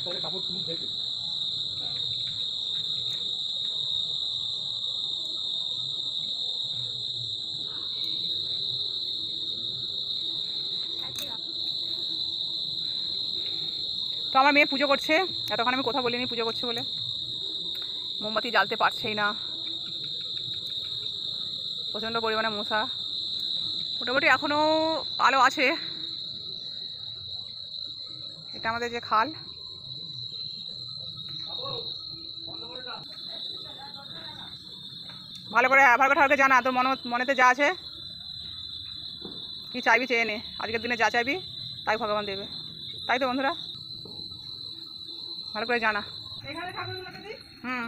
তো আমার মেয়ে পুজো করছে, এতক্ষণ আমি কথা বলিনি পুজো করছে বলে। মোমবাতি জ্বালতে পারছেই না, প্রচণ্ড পরিমাণে মশা। মোটামুটি এখনও আলো আছে। এটা আমাদের যে খাল, ভালো করে ঠাকুরকে জানা তোর মনেতে যা আছে, কি চাইবি চেয়ে নে। আজকের দিনে যা চাইবি তাই ভগবান দেবে, তাই তো বন্ধুরা? ভালো করে জানা। হুম,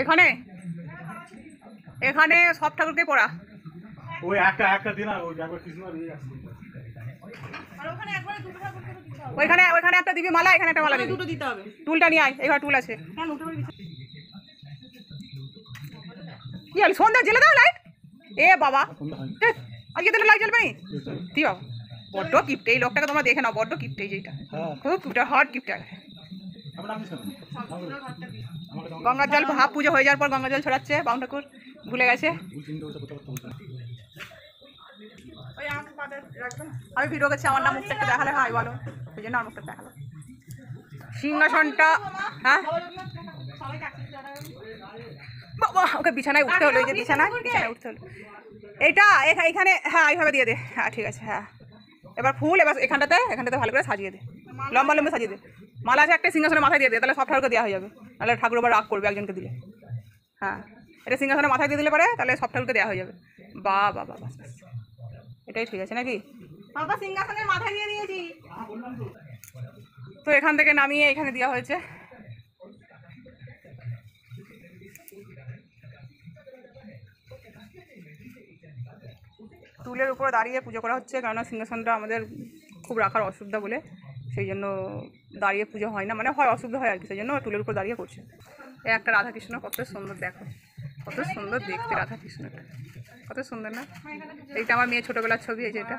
এখানে এখানে সব ঠাকুরকে পড়া। ওই একটা দিন আর ওই একবার কৃষ্ণ আর ওইখানে ওইখানে একটা দিবি মালা, এখানে একটা মালা দিবি, দুটো দিতে হবে। টুলটা নিয়ে আয়, এখানে টুল আছে। কি হল, সন্ধ্যা জেলে দাও লাইট। এ বাবা, আজকে তো লাইট জ্বলবে নি দি বাবা। বড্ড কিপটে এই লোকটাকে, তোমরা দেখে নাও, বড্ড কিপটে যেটা, খুব কিপটে, হট কিপটে। গঙ্গার জল হাফ পুজো হয়ে যাওয়ার পর গঙ্গার জল ছড়াচ্ছে, বাউন ঠাকুর ভুলে গেছে। আমি ভিডিও করছি, আমার নাম মুখটা একটু দেখালে হয় বলো, সেই জন্য আমার মুখটা দেখালো। সিংহাসনটা, হ্যাঁ বাবা, ওকে বিছানায় উঠতে হলো, এই যে বিছানায় উঠতে হলো। এইটা এখানে, হ্যাঁ এইভাবে দিয়ে দে, হ্যাঁ ঠিক আছে। হ্যাঁ এবার ফুল, এবার এখানটাতে ভালো করে সাজিয়ে দে, লম্বা লম্বা সাজিয়ে দে। মালা আছে একটা সিংহাসনের মাথায় দিয়ে দে, তাহলে সব ঠাকুরকে দেওয়া হয়ে যাবে, তাহলে ঠাকুর আবার রাগ করবে একজনকে দিলে। হ্যাঁ, এটা সিংহাসনের মাথায় দিয়ে দিলে পরে তাহলে সব ঠাকুরকে দেওয়া হয়ে যাবে। বা বাবা, বাস এটাই ঠিক আছে নাকি? বাবা সিংহাসনের মাথায় দিয়ে দিয়েছি। তো এখান থেকে নামিয়ে এখানে দেওয়া হয়েছে। টুলের উপরে দাঁড়িয়ে পুজো করা হচ্ছে, কেননা সিংহাসনটা আমাদের খুব রাখার অসুবিধা বলে, সেই জন্য দাঁড়িয়ে পুজো হয় না, মানে হয় অসুবিধা হয় আর কি, সেই জন্য টুলের উপর দাঁড়িয়ে করছে। এই একটা রাধাকৃষ্ণ, কত সুন্দর দেখো, কত সুন্দর দেখতে রাধাকৃষ্ণটা, কত সুন্দর না? এইটা আমার মেয়ে ছোটোবেলার ছবি, এই যে এটা।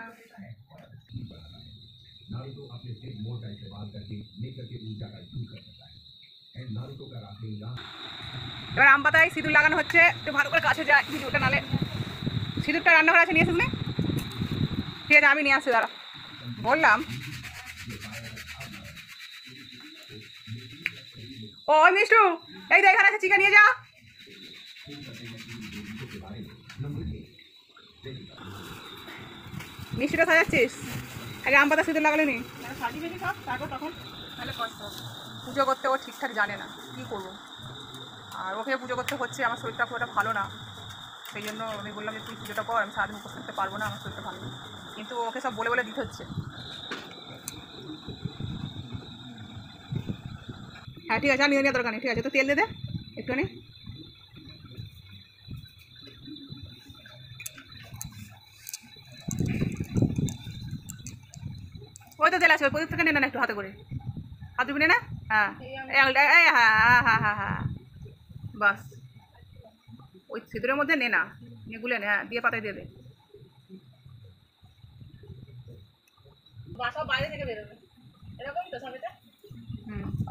এবার আম পাতায় সিঁদুর লাগানো হচ্ছে, একটু ভালো করে কাছে যায় ভিডিওটা, নালে সিঁদুরটা রান্নাঘরে আছে, নিয়ে আসিস না? ঠিক আছে আমি নিয়ে আসছি, দাঁড়া বললাম। ও মিষ্টু, এই যে এখানে আছে, চিকেন নিয়ে যা। মিষ্টিটা সাজাচ্ছিস, আগে আম পাতা সিঁদুর লাগালে নি সাজিয়ে সব, তারপর তখন তাহলে কষ্ট হবে। পুজো করতে ও ঠিকঠাক জানে না, কী করবো। আর ওকে পুজো করতে হচ্ছে, আমার শরীরটা খুব একটা ভালো না, সেই জন্য আমি বললাম যে তুই পুজোটা কর, আমি সারাদিন উপস্থিত থাকতে পারবো না, আমার শরীরটা ভালো না। কিন্তু ওকে সব বলে বলে দিতে হচ্ছে। হ্যাঁ ঠিক আছে, আর নিয়ে নেওয়া দরকার নেই, ঠিক আছে। তো তেল দে দে একটুখানি। ওই তো তেল আছে, ওই প্রদীপ থেকে নে না একটু হাতে করে, হাত ধুবি না? হ্যাঁ হ্যাঁ হ্যাঁ হ্যাঁ হ্যাঁ, বাস ওই সিঁদুরের মধ্যে নে না, নিয়ে গুলে নে, হ্যাঁ দিয়ে পাতায় দিয়ে দে। বাইরে থেকে বেরোবে এরকম তো সবাইটা।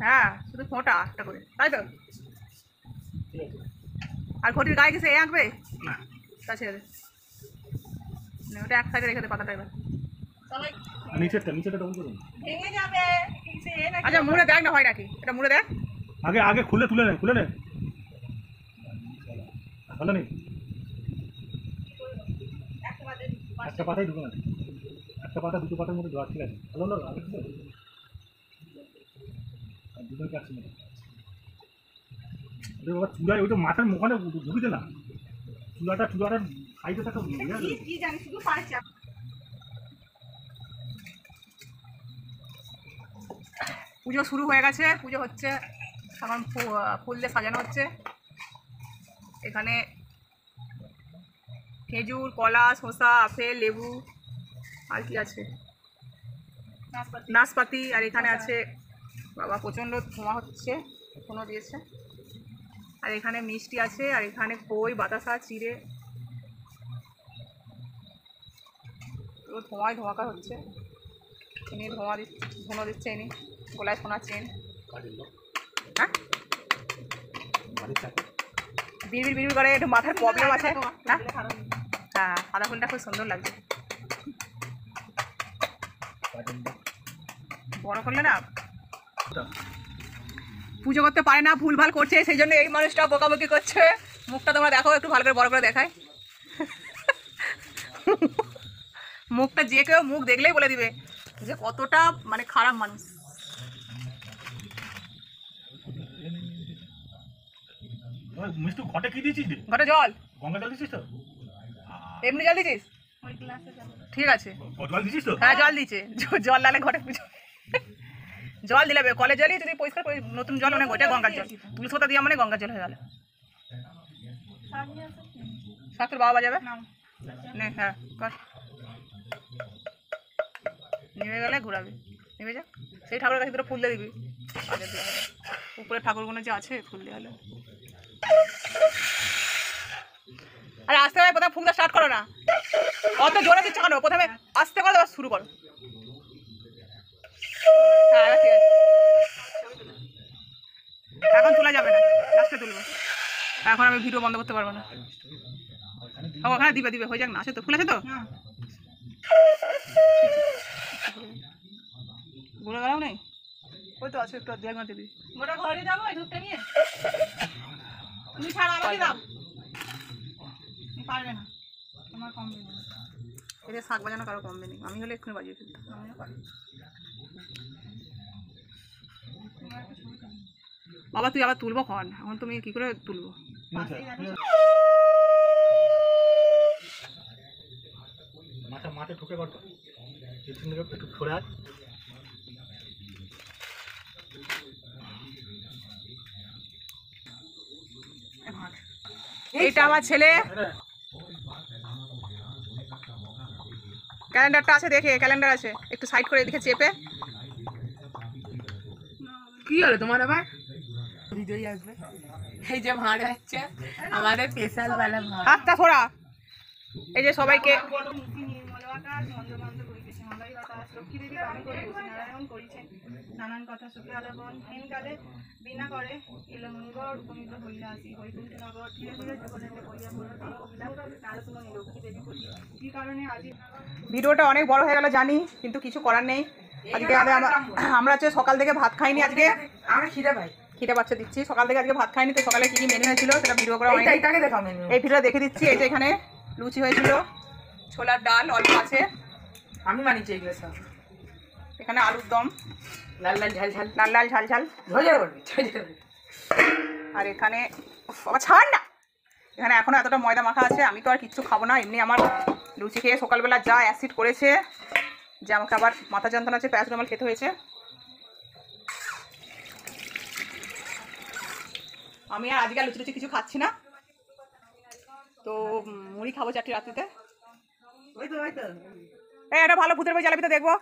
হ্যাঁ শুধু ফোঁটা একটা করে, তাই তো। আর ঘটির গায়ে কিছু এ আঁকবে, তা ছেড়ে দে, ওটা এক সাইডে রেখে দে পাতাটা। এবার নিচেরটা ভেঙে যাবে। আচ্ছা মুড়ে দেখ না, হয় নাকি এটা, মুড়ে দেখ আগে খুলে তুলে নে, খুলে নে, ভালো নেই একটা পাতাই ঢুকে না, একটা পাতা দুটো পাতার মধ্যে দেওয়া, ঠিক আছে ভালো না? আগে ছিল দুটো কাছে বাবা, চূড়ায় ওই তো মাথার মুখানে ঢুকিতে না, চূড়াটা সাইডে থাকা কি জানি, শুধু পারছে। পুজো শুরু হয়ে গেছে, পুজো হচ্ছে এখন, ফুল দিয়ে সাজানো হচ্ছে। এখানে খেজুর, কলা, শসা, আপেল, লেবু, আর কি আছে, নাশপাতি, আর এখানে আছে বাবা প্রচণ্ড ধোঁয়া হচ্ছে, এখনও দিয়েছে। আর এখানে মিষ্টি আছে, আর এখানে খই, বাতাসা, চিড়ে, তো ধোঁয়ায় ধোঁয়াকা হচ্ছে, ইনি ধোঁয়া দিচ্ছে, ইনি গলায় সোনার চেন। হ্যাঁ বিড়বিড় বিড়বিড় করে, একটু মাথার প্রবলেম আছে না? হ্যাঁ সাদা ফুলটা খুব সুন্দর লাগছে, বড় করলে না পুজো করতে পারে না, ভুলভাল করছে, সেই জন্য এই মানুষটা বকাবকি করছে। মুখটা তোমরা দেখো, একটু ভালো করে বড় করে দেখায়। মুখটা যে কেউ মুখ দেখলেই বলে দিবে যে কতটা মানে খারাপ মানুষ। মিষ্টু ঘটে কি দিয়েছিস রে? ঘরে জল, গঙ্গা জল দিছিস তো? এমনি জল দিয়েছিস? ঠিক আছে, জল দিছিস তো? হ্যাঁ জল দিয়েছে। জল ডালে ঘরে পুজো, জল দিলে কলের জলই যদি পরিষ্কার নতুন জল অনেক ওটা গঙ্গার জল, তুলসী পাতা দিয়ে মানে গঙ্গার জল হয়ে গেল। শাকের বাবা বাজাবে নে, হ্যাঁ কর, নেমে গেলে ঘুরাবে, নেমে যা। সেই ঠাকুরের কাছে তোরা ফুল দিয়ে দিবি, উপরে ঠাকুরগুলো যে আছে ফুল দিয়ে হলো। আরে আস্তে করে প্রথমে ফুলটা স্টার্ট করো না, অত জোরে দিচ্ছ কেন? প্রথমে আস্তে করে দেওয়া শুরু করো। হ্যাঁ ঠিক আছে, এখন তোলা যাবে না, লাস্টে তুলবো। এখন আমি ভিডিও বন্ধ করতে পারবো না। ওখানে দিবে দিবে, হয়ে যাক না, আছে তো ফুল আছে তো? গুঁড়ো গেলাম নেই, ওই তো আছে একটু দেখ না দিদি। গোটা ঘরে যাবো এই ধূপটা নিয়ে, তুমি ছাড়া আমাকে দাও, পারবে না, তোমার কমবে না। এটা শাক বাজানো কারো কমবে নেই, আমি হলে এক্ষুনি বাজিয়ে ফেলতাম। আমিও পারি বাবা, তুই আবার তুলবো কখন? এখন তুমি কি করে তুলবো? মাঠে ঢুকে করতো একটু সরে আয়। এইটা আমার ছেলে, ক্যালেন্ডারটা আছে দেখে, ক্যালেন্ডার আছে একটু সাইড করে এদিকে চেপে। কি হলো তোমার আবার? ভিডিওই আসবে, এই যে ভাঁড় হচ্ছে আমাদের স্পেশাল বেলা ভাঁড়। হাতটা ফোড়া, এই যে সবাইকে নানান কথা সুখে আলাপন হীনকালে বিনা করে ইলমঙ্গল উপনীত হইয়া আসি বৈকুণ্ঠনগর ধীরে ধীরে যোগদানে করিয়া পড়তে কবিতা নারদমণি লক্ষ্মী দেবী প্রতি কি কারণে আজি ভিডিওটা অনেক বড় হয়ে গেল জানি, কিন্তু কিছু করার নেই। আজকে আমরা হচ্ছে সকাল থেকে ভাত খাইনি, আজকে আমার খিদে পাই, খিদে পাচ্ছে দিচ্ছি। সকাল থেকে আজকে ভাত খাইনি, তো সকালে কি কি মেনু হয়েছিল সেটা ভিডিও করা হয়নি। এইটাকে দেখাও মেনু, এই ভিডিওটা দেখে দিচ্ছি। এই যে এখানে লুচি হয়েছিল, ছোলার ডাল অল্প আছে, আমি মানিছি এগুলো সব। এখানে আলুর দম, লাল লাল ঝাল ঝাল লাল লাল ঝাল ঝাল, ঝরে যাবে ঝরে যাবে। আর এখানে বাবা ছাড় না, এখানে এখনো এতটা ময়দা মাখা আছে। আমি তো আর কিচ্ছু খাবো না, এমনি আমার লুচি খেয়ে সকালবেলা যা অ্যাসিড করেছে যে আমাকে আবার মাথা যন্ত্রণা আছে, প্যারাসিটামল খেতে হয়েছে। আমি আর আজকে লুচি কিছু খাচ্ছি না, তো মুড়ি খাবো চারটি রাত্রিতে। ওই তো এই একটা ভালো ভূতের বই জ্বালাবি তো দেখবো।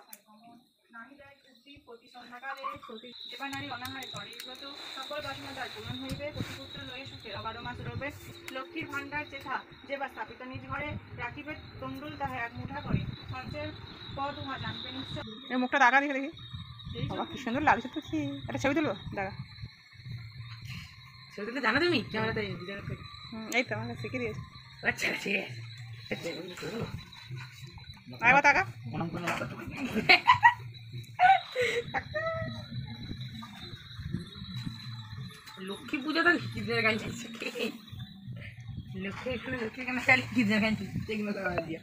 প্রতি সন্ধ্যাকালে এবার নারী অনাহারে করে ব্রত সকল বাসনা তার পূরণ হইবে প্রতিপুত্র লয়ে সুখে 11 মাস রবে লক্ষ্মীর ভাণ্ডার চেথা যে বা স্থাপিত নিজ ঘরে রাখিবে তন্ডুল তাহা এক মুঠা করে সঞ্চয়ের পদ উহা জানবে নিশ্চয়। এই মুখটা দেখা দেখে দেখি, বাবা কি সুন্দর লাগছে তো। কি একটা ছবি তুলবো দেখা? সেটা জানো তুমি ক্যামেরাতে? এই তো আমাকে শিখিয়ে দিয়েছে। আচ্ছা ঠিক আছে, আয় বা টাকা লক্ষ্মী পুজো তো গিদ্দের গান চাইছে, লক্ষ্মী এখানে লক্ষ্মী কেন খালি গিদ্দের গান চাইছে, এগুলো তো বাদ দিয়া।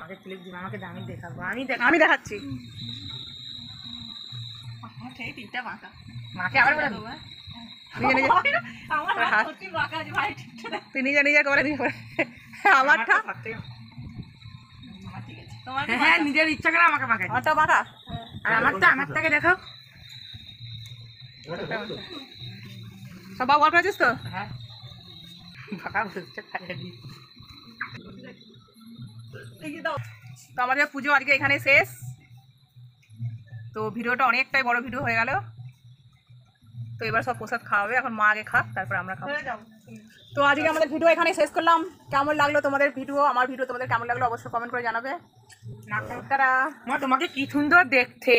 মাকে ক্লিপ দিন, আমাকে দামি দেখাবো, আমি দেখাচ্ছি। সেই তিনটা মাথা মাকে আবার বলে দেবো। নিজে নিজে আমার হাত সত্যি বাঁকা আছে ভাই, ঠিকঠাক আছে। তুই নিজে নিজে করে দিয়ে আমারটা ঠিক আছে তোমার হ্যাঁ নিজের ইচ্ছা করে আমাকে মাকে, আমারটা বাঁকা। আর আমারটাকে দেখাও। সব ব্যবহার করেছিস তো? হ্যাঁ ফাঁকা বলছে খাইয়ে দিই। তো আমাদের পুজো আজকে এখানে শেষ। তো ভিডিওটা অনেকটাই বড় ভিডিও হয়ে গেল। তো এবার সব প্রসাদ খাওয়াবে, এখন মা আগে খাক তারপর আমরা খাবো। হয়ে যাও তো আজকে আমাদের ভিডিও এখানে শেষ করলাম। কেমন লাগলো তোমাদের ভিডিও, আমার ভিডিও তোমাদের কেমন লাগলো অবশ্যই কমেন্ট করে জানাবে। তারা মা তোমাকে কি সুন্দর দেখতে।